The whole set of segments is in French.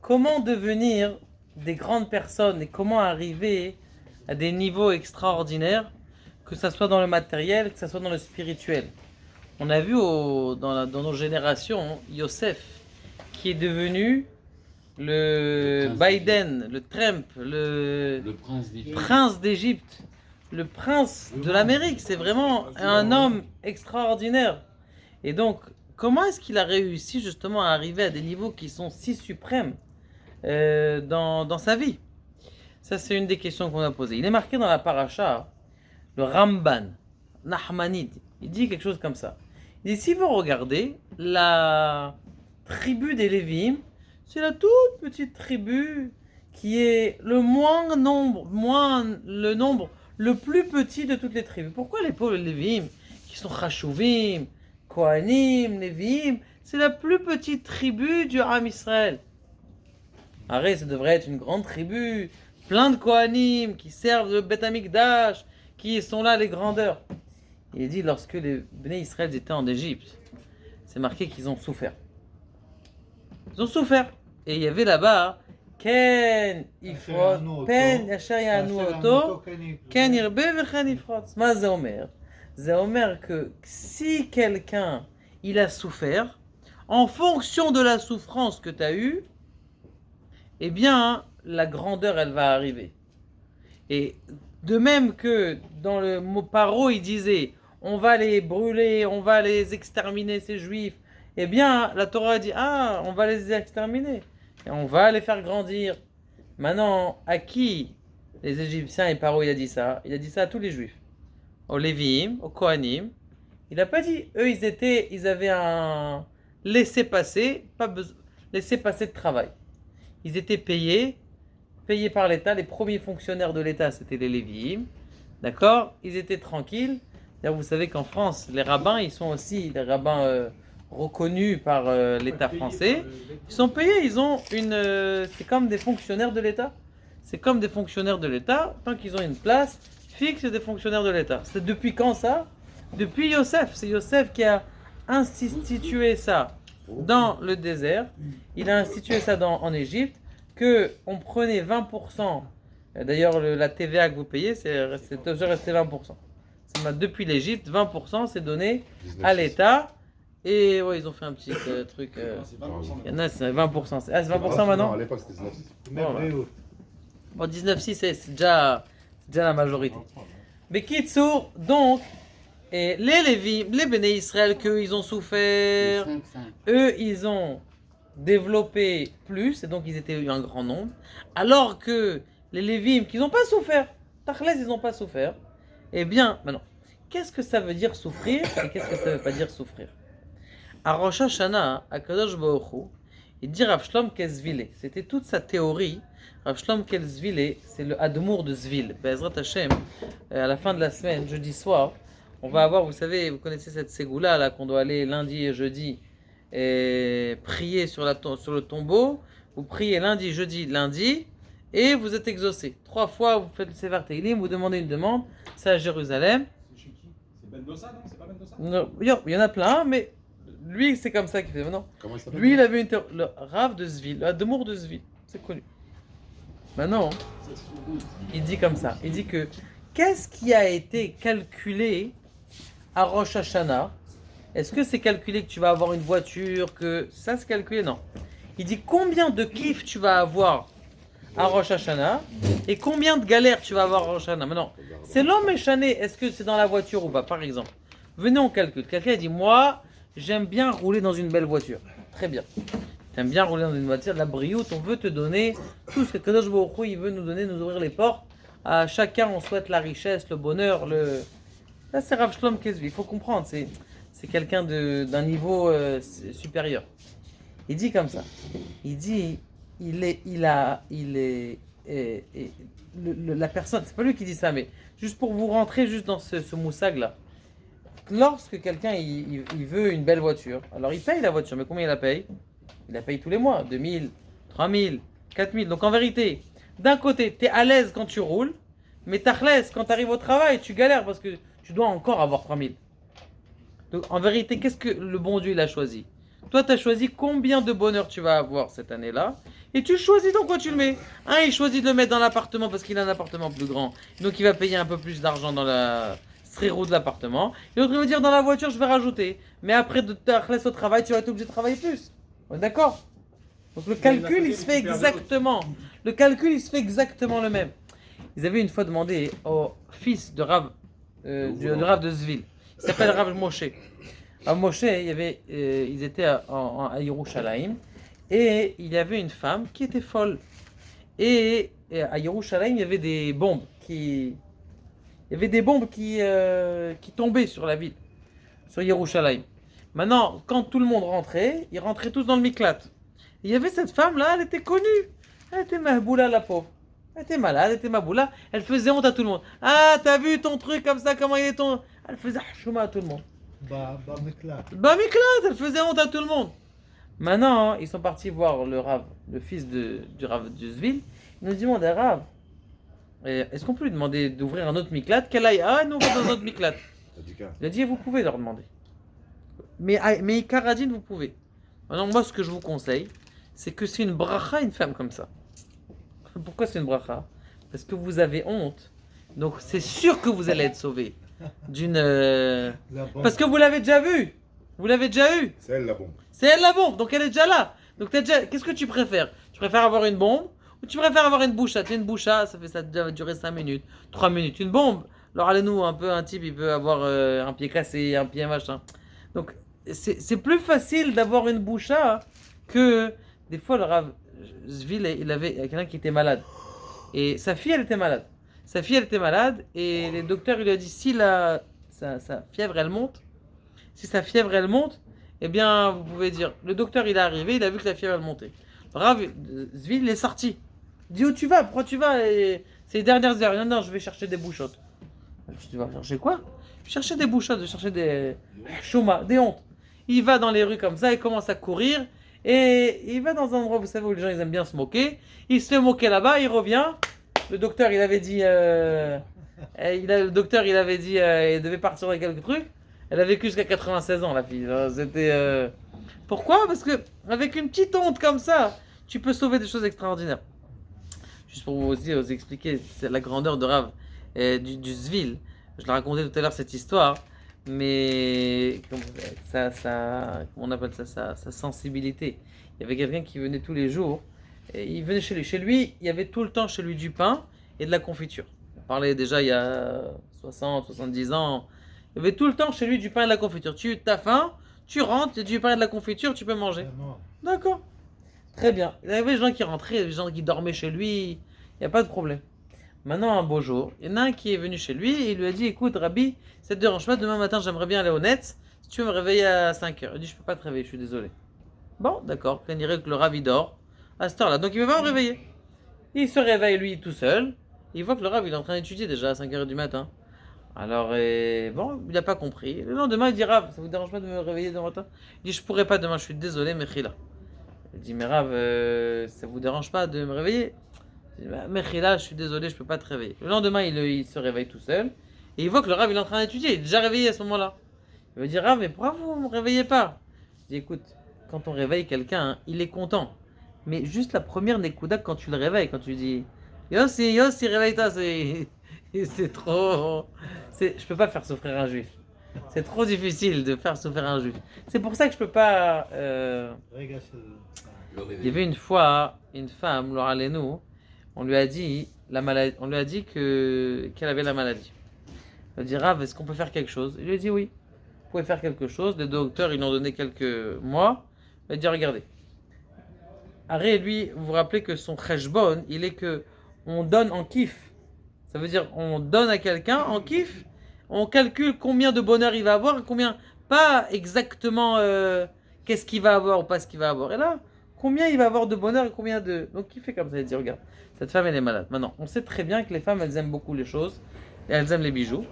comment devenir des grandes personnes et comment arriver à des niveaux extraordinaires, que ce soit dans le matériel, que ce soit dans le spirituel. On a vu dans nos générations Yosef, qui est devenu le Biden, le Trump, le prince d'Égypte, le prince de l'Amérique. C'est vraiment un homme extraordinaire. Et donc, comment est-ce qu'il a réussi justement à arriver à des niveaux qui sont si suprêmes dans sa vie? Ça, c'est une des questions qu'on a posées. Il est marqué dans la paracha, le Ramban, Nahmanide, il dit quelque chose comme ça. Il dit, si vous regardez, la tribu des Lévi'im, c'est la toute petite tribu qui est le nombre le plus petit de toutes les tribus. Pourquoi les pauvres Lévi'im, qui sont Chashuvim, Kohanim, Lévi'im, c'est la plus petite tribu du Ham Israël? Arrête, ça devrait être une grande tribu, plein de Kohanim qui servent le Beth Amikdash, qui sont là les grandeurs. Il dit, lorsque les Bnei Israël étaient en Égypte, c'est marqué qu'ils ont souffert. Ils ont souffert. Et il y avait là-bas, Ken Ifrot, Pen Yasher Yanu Oto, Ken Irbe Vechen Ifrot. Ma c'est Omer. C'est Omer que si quelqu'un, il a souffert, en fonction de la souffrance que tu as eue, eh bien, la grandeur, elle va arriver. Et de même que dans le mot Paro, il disait, on va les brûler, on va les exterminer, ces juifs. Eh bien, la Torah a dit, on va les exterminer. Et on va les faire grandir. Maintenant, à qui les Égyptiens et Paro, il a dit ça? Il a dit ça à tous les juifs. Aux Lévi'im, aux Kohanim. Il n'a pas dit, eux, ils avaient un laissez-passer, laissez-passer de travail. Ils étaient payés par l'État. Les premiers fonctionnaires de l'État, c'était les Lévi'im. D'accord? Ils étaient tranquilles. D'ailleurs, vous savez qu'en France, les rabbins, ils sont aussi des rabbins reconnus par l'État français. Ils sont payés, ils ont c'est comme des fonctionnaires de l'État. C'est comme des fonctionnaires de l'État, tant qu'ils ont une place fixe, c'est des fonctionnaires de l'État. C'est depuis quand ça? Depuis Yosef. C'est Yosef qui a institué ça dans le désert. Il a institué ça en Égypte, qu'on prenait 20%. D'ailleurs, la TVA que vous payez, c'est toujours resté 20%. Depuis l'Égypte, 20% c'est donné à l'État. Et ouais, ils ont fait un petit truc. Il y en a, c'est 20%. C'est 20% maintenant? Non, à l'époque c'était 19. Bon, 19,6, c'est déjà la majorité. Mais Kitsour, donc, et les Lévi, les Béné Israël, qu'eux, ils ont souffert. Eux, ils ont développé plus, et donc ils étaient un grand nombre. Alors que les Lévim, qui n'ont pas souffert, Tachlès, ils n'ont pas souffert. Eh bien, maintenant, qu'est-ce que ça veut dire souffrir et qu'est-ce que ça ne veut pas dire souffrir? À Rosh Hashanah, à Kadosh Baruch Hu, il dit Rav Shlom Kezvile. C'était toute sa théorie. Rav Shlom Kezvile, c'est le Admour de Zvil. Be'ezrat Hashem, à la fin de la semaine, jeudi soir, on va avoir, vous savez, vous connaissez cette ségoula là qu'on doit aller lundi et jeudi et prier sur le tombeau. Vous priez lundi, jeudi, lundi. Et vous êtes exaucé. 3 fois, vous faites le Sefer Teilim, vous demandez une demande, c'est à Jérusalem. C'est chez qui? C'est Ben Dossa, non? C'est pas Ben Dossa? Non, il y en a plein, mais lui, c'est comme ça qu'il fait. Non. Comment il s'appelle? Lui, il avait le Rav de Zvil, le Admour de Zvil, c'est connu. Maintenant, il dit comme ça, il dit que qu'est-ce qui a été calculé à Rosh Hashanah? Est-ce que c'est calculé que tu vas avoir une voiture, que ça c'est calculé? Non. Il dit combien de kiff tu vas avoir à Rosh Hashanah et combien de galères tu vas avoir à Rosh Hashanah. Maintenant, c'est l'homme échané, est-ce que c'est dans la voiture ou pas? Par exemple, venez on calcule. Quelqu'un dit, moi, j'aime bien rouler dans une belle voiture. Très bien. Tu aimes bien rouler dans une voiture, la brioute, on veut te donner tout ce que Kadosh Baruch Hu, il veut nous donner, nous ouvrir les portes. À chacun, on souhaite la richesse, le bonheur, Là, c'est Rav Shlom Kezvi, il faut comprendre, c'est quelqu'un d'un niveau supérieur. Il dit comme ça. Il dit, la personne, c'est pas lui qui dit ça, mais juste pour vous rentrer juste dans ce moussag là. Lorsque quelqu'un il veut une belle voiture, alors il paye la voiture, mais combien il la paye? Il la paye tous les mois, 2000, 3000, 4000. Donc en vérité, d'un côté, tu es à l'aise quand tu roules, mais t'achlès, quand tu arrives au travail, tu galères parce que tu dois encore avoir 3000. Donc en vérité, qu'est-ce que le bon Dieu il a choisi? Toi, tu as choisi combien de bonheur tu vas avoir cette année-là, et tu choisis dans quoi tu le mets. Un, il choisit de le mettre dans l'appartement parce qu'il a un appartement plus grand, donc il va payer un peu plus d'argent dans la roue de l'appartement. Et l'autre, il va dire dans la voiture, je vais rajouter. Mais après de te laisser au travail, tu vas être obligé de travailler plus. On est d'accord? Donc le calcul, il se fait exactement. Le calcul, il se fait exactement le même. Ils avaient une fois demandé au fils de Rav, du Rav de Zvil. Il s'appelle Rav Moshe. Rav Moshe, ils étaient à Yerushalayim. Et il y avait une femme qui était folle. Et à Yerushalayim, il y avait des bombes qui tombaient sur la ville, sur Yerushalayim. Maintenant, quand tout le monde rentrait, ils rentraient tous dans le miklat. Il y avait cette femme-là, elle était connue. Elle était mahboula, la pauvre. Elle était malade, elle était mahboula. Elle faisait honte à tout le monde. Ah, t'as vu ton truc comme ça, comment il est ton... Elle faisait chouma à tout le monde. Bah, miklat. Bah, miklat, elle faisait honte à tout le monde. Maintenant, ils sont partis voir le Rav, le fils du Rav de Zvil. Ils nous demandent à Rav, est-ce qu'on peut lui demander d'ouvrir un autre miklat? Qu'elle aille, nous on va dans un autre miklat. Il a dit, vous pouvez leur demander. Mais Karadine, vous pouvez. Maintenant, moi, ce que je vous conseille, c'est que c'est une bracha, une femme comme ça. Pourquoi c'est une bracha? Parce que vous avez honte. Donc, c'est sûr que vous allez être sauvé d'une... Parce que vous l'avez déjà vu. Vous l'avez déjà eu. C'est elle la bombe. C'est elle la bombe, donc elle est déjà là. Donc qu'est-ce que tu préfères? Tu préfères avoir une bombe ou tu préfères avoir une boucha? Tu as une boucha, ça va durer 5 minutes, 3 minutes. Une bombe, alors allez-nous, un type, il peut avoir un pied cassé, un pied machin. Donc c'est plus facile d'avoir une boucha que des fois le Rav Zvil, il avait quelqu'un qui était malade. Et sa fille, elle était malade. Sa fille, elle était malade et les docteurs, il lui a dit si sa fièvre, elle monte, eh bien, vous pouvez dire, le docteur, il est arrivé, il a vu que la fièvre, elle montait. Rav Zvil, il est sorti. Il dit, où tu vas? Pourquoi tu vas? Et c'est les dernières heures. Non, je vais chercher des bouchottes. Je dis, tu vas chercher quoi? Je vais chercher des bouchottes, je vais chercher des chouma, des hontes. Il va dans les rues comme ça, il commence à courir. Et il va dans un endroit, vous savez, où les gens, ils aiment bien se moquer. Il se fait moquer là-bas, il revient. Le docteur, il avait dit... il devait partir dans quelques trucs. Elle a vécu jusqu'à 96 ans, la fille. C'était... Pourquoi? Parce que avec une petite honte comme ça, tu peux sauver des choses extraordinaires. Juste pour vous aussi vous expliquer la grandeur de Rav du Zvil. Je l'ai raconté tout à l'heure cette histoire, mais comment on appelle ça, sa sensibilité. Il y avait quelqu'un qui venait tous les jours. Et il venait chez lui. Chez lui, il y avait tout le temps chez lui du pain et de la confiture. On parlait déjà il y a 60, 70 ans. Il y avait tout le temps chez lui du pain et de la confiture. Tu as faim, tu rentres, il y a du pain et de la confiture, tu peux manger. D'accord. Très bien. Il y avait des gens qui rentraient, des gens qui dormaient chez lui. Il n'y a pas de problème. Maintenant, un beau jour, il y en a un qui est venu chez lui et il lui a dit, écoute, Rabbi, ça te dérange pas, demain matin, j'aimerais bien aller au net. Si tu veux me réveiller à 5 heures. Il dit, je peux pas te réveiller, je suis désolé. Bon, d'accord. On dirait que le Rav, il dort à cette heure-là. Donc, il ne va pas me réveiller. Il se réveille, lui, tout seul. Il voit que le Rav, il est en train d'étudier déjà à 5 heures du matin. Alors, bon, il n'a pas compris. Le lendemain, il dit, Rav, ça vous dérange pas de me réveiller demain matin? Il dit, je pourrais pas demain, je suis désolé, Mechila. Il dit, mais Rav, ça vous dérange pas de me réveiller? Il dit, Mechila, je suis désolé, je peux pas te réveiller. Le lendemain, il se réveille tout seul. Et il voit que le Rav, il est en train d'étudier. Il est déjà réveillé à ce moment-là. Il va dire, Rav, mais pourquoi vous ne me réveillez pas? Je dis, écoute, quand on réveille quelqu'un, il est content. Mais juste la première Nekuda, quand tu le réveilles, quand tu dis, Yossi, réveille-toi, c'est trop... Je peux pas faire souffrir un juif. C'est trop difficile de faire souffrir un juif. C'est pour ça que je peux pas... Il y avait une fois une femme, Laura Lenou, on lui a dit qu'elle avait la maladie. Elle a dit, Rav, est-ce qu'on peut faire quelque chose? Il lui a dit oui, vous pouvez faire quelque chose. Les docteurs, ils lui ont donné quelques mois. Il a dit, regardez. Arrête, lui, vous vous rappelez que son cheshbon, il est que on donne en kiff. Ça veut dire on donne à quelqu'un en kiff, on calcule combien de bonheur il va avoir, combien, pas exactement qu'est-ce qu'il va avoir ou pas ce qu'il va avoir. Et là, combien il va avoir de bonheur et combien de... Donc il fait comme ça, il dit, regarde, cette femme elle est malade. Maintenant, on sait très bien que les femmes elles aiment beaucoup les choses, et elles aiment les bijoux.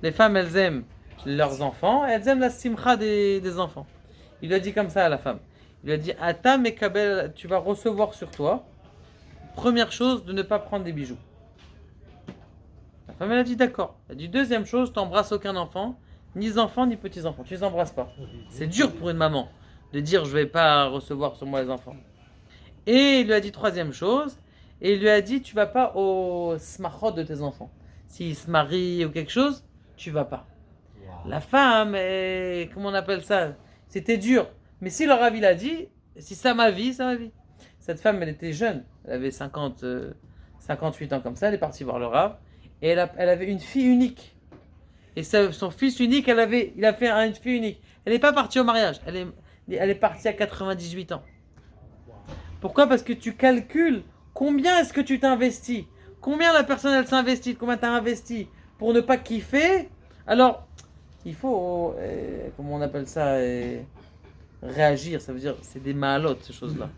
Les femmes elles aiment leurs enfants, et elles aiment la simcha des enfants. Il lui a dit comme ça à la femme. Il lui a dit, Ata mekabel, tu vas recevoir sur toi, première chose, de ne pas prendre des bijoux. La femme elle a dit d'accord. Elle a dit deuxième chose, tu n'embrasses aucun enfant, ni enfants ni petits-enfants, tu ne les embrasses pas. C'est dur pour une maman de dire je ne vais pas recevoir sur moi les enfants. Et il lui a dit troisième chose, et il lui a dit, tu vas pas au smachot de tes enfants. S'ils se marient ou quelque chose, tu vas pas. La femme, comment on appelle ça? C'était dur. Mais si le Rav il a dit, si ça m'a vie, ça m'a vie. Cette femme, elle était jeune. Elle avait 58 ans comme ça. Elle est partie voir le Rav. Et elle avait une fille unique. Et son fils unique, il a fait une fille unique. Elle n'est pas partie au mariage. Elle est partie à 98 ans. Pourquoi? Parce que tu calcules combien est-ce que tu t'investis. Combien la personne, elle s'investit. Combien tu as investi pour ne pas kiffer. Alors, il faut, comment on appelle ça, réagir. Ça veut dire, c'est des malotes, ces choses-là.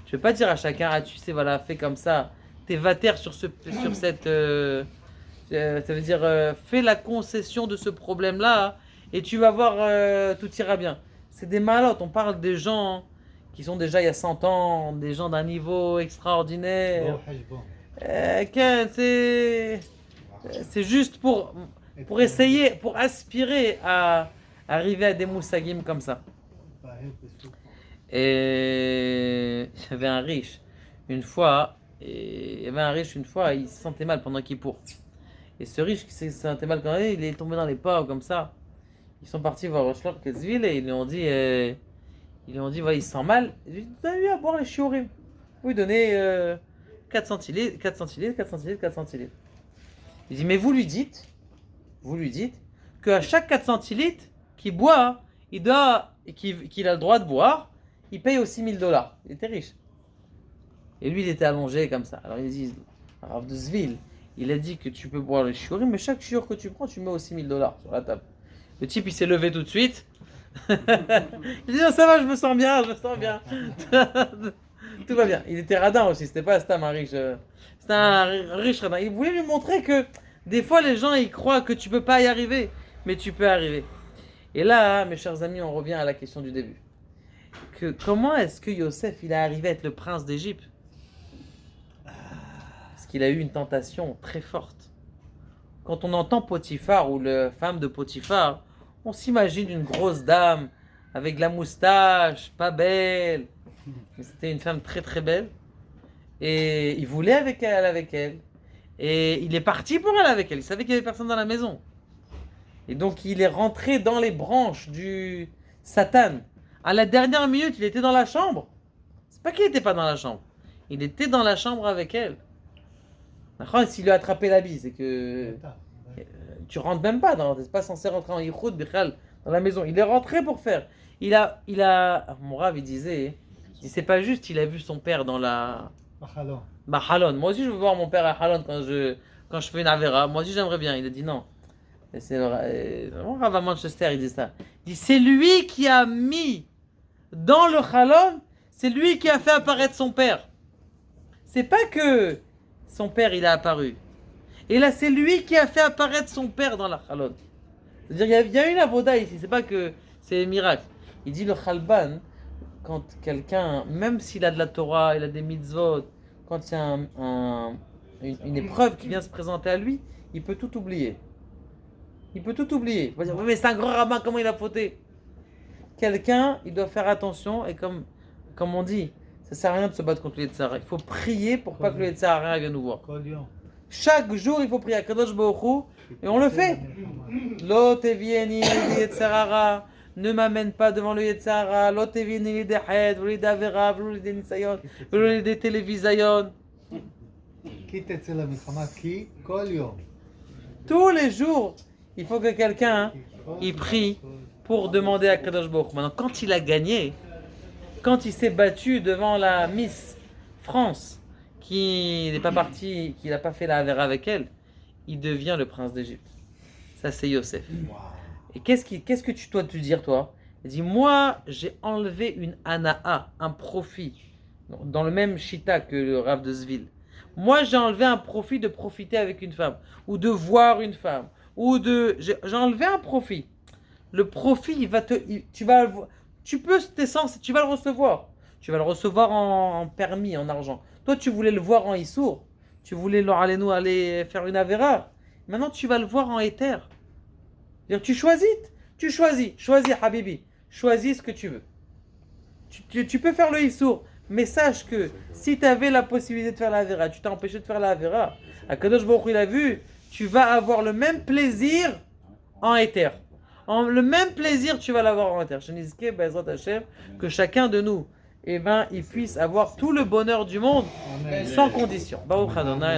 Je ne vais pas dire à chacun, ah tu sais, voilà, fais comme ça. T'es vater sur cette... ça veut dire, fais la concession de ce problème-là et tu vas voir, tout ira bien. C'est des malotes. On parle des gens qui sont déjà il y a 100 ans, des gens d'un niveau extraordinaire. C'est juste pour essayer, pour aspirer à arriver à des moussagim comme ça. Et il y avait un riche, une fois, il se sentait mal pendant Kippour. Et ce riche qui se sentait mal quand il est tombé dans les pommes comme ça. Ils sont partis voir Rochler Ketzville et ils lui ont dit, voilà, il se sent mal. Ils lui ont dit, donnez-lui à boire les shiurim. Vous lui donnez 4 centilitres, 4 centilitres, 4 centilitres, 4 centilitres. Il dit, mais vous lui dites qu'à chaque 4 centilitres qu'il boit, qu'il a le droit de boire, il paye aussi $1000. Il était riche. Et lui, il était allongé comme ça. Alors ils disent, Rav de Zvil, il a dit que tu peux boire les shiurim, mais chaque shiur que tu prends, tu mets aussi $1000 sur la table. Le type, il s'est levé tout de suite. Il dit, oh, ça va, je me sens bien. Tout va bien. Il était radin aussi, c'était un riche. C'était un riche radin. Il voulait lui montrer que des fois, les gens, ils croient que tu peux pas y arriver, mais tu peux arriver. Et là, mes chers amis, on revient à la question du début. Comment est-ce que Yosef, il est arrivé à être le prince d'Égypte? Parce qu'il a eu une tentation très forte. Quand on entend Potiphar ou la femme de Potiphar, on s'imagine une grosse dame avec de la moustache, pas belle. Mais c'était une femme très très belle. Et il voulait avec elle. Et il est parti pour aller avec elle. Il savait qu'il n'y avait personne dans la maison. Et donc il est rentré dans les branches du Satan. À la dernière minute, il était dans la chambre. C'est pas qu'il n'était pas dans la chambre. Il était dans la chambre avec elle. S'il lui a attrapé la bise, c'est que tu rentres même pas dans, t'es pas censé rentrer en yichud bichal dans la maison. Il est rentré pour faire. Mon Rav il disait, c'est pas juste, il a vu son père dans la Mahalon. Moi aussi je veux voir mon père à Halon quand je fais une avera. Moi aussi j'aimerais bien. Il a dit non. Et c'est mon Rav à Manchester, il dit ça. Il dit c'est lui qui a mis dans le Halon, c'est lui qui a fait apparaître son père. C'est pas que son père il a apparu. Et là c'est lui qui a fait apparaître son père dans la Halon. C'est-à-dire il y a une avoda ici, c'est pas que c'est un miracle. Il dit le Khalban, quand quelqu'un, même s'il a de la Torah, il a des mitzvot, quand il y a une épreuve qui vient se présenter à lui, il peut tout oublier. Il peut tout oublier. Il va dire, mais c'est un grand rabbin, comment il a fauté? Quelqu'un, il doit faire attention, et comme on dit, ça sert à rien de se battre contre le Yetzirah. Il faut prier pour pas que le Yetzirah vienne nous voir. Chaque jour, il faut prier à Kadosh Baruch Hu, et on le fait. Lo tevieni li Yetzirah, ne m'amène pas devant le Yetzirah. Lo tevieni li dehed, li davera, li de nisayon, li de télévisayon. Tous les jours, il faut que quelqu'un il prie pour demander à Kadosh Baruch Hu. Maintenant, quand il a gagné, quand il s'est battu devant la Miss France, qui n'est pas parti, qui n'a pas fait la Havera avec elle, il devient le prince d'Égypte. Ça, c'est Yosef. Et qu'est-ce que tu dois te dire, toi? Il dit, moi, j'ai enlevé une ana'a, un profit, dans le même shita que le Rav de Zvil. Moi, j'ai enlevé un profit de profiter avec une femme, ou de voir une femme, j'ai enlevé un profit. Le profit, tu vas le recevoir. Tu vas le recevoir en permis, en argent. Toi, tu voulais le voir en Issour. Tu voulais aller faire une Avera. Maintenant, tu vas le voir en Éther. Tu choisis, Habibi. Choisis ce que tu veux. Tu peux faire le Issour, Mais sache que si tu avais la possibilité de faire la Avera, tu t'es empêché de faire la Avera, Akadosh Baruch Hu, il a vu, tu vas avoir le même plaisir en éther. Le même plaisir, tu vas l'avoir en éther. Je n'hésite Bezrat Hashem, que chacun de nous, eh ben, il puisse avoir tout le bonheur du monde sans condition. Baruch Adonai,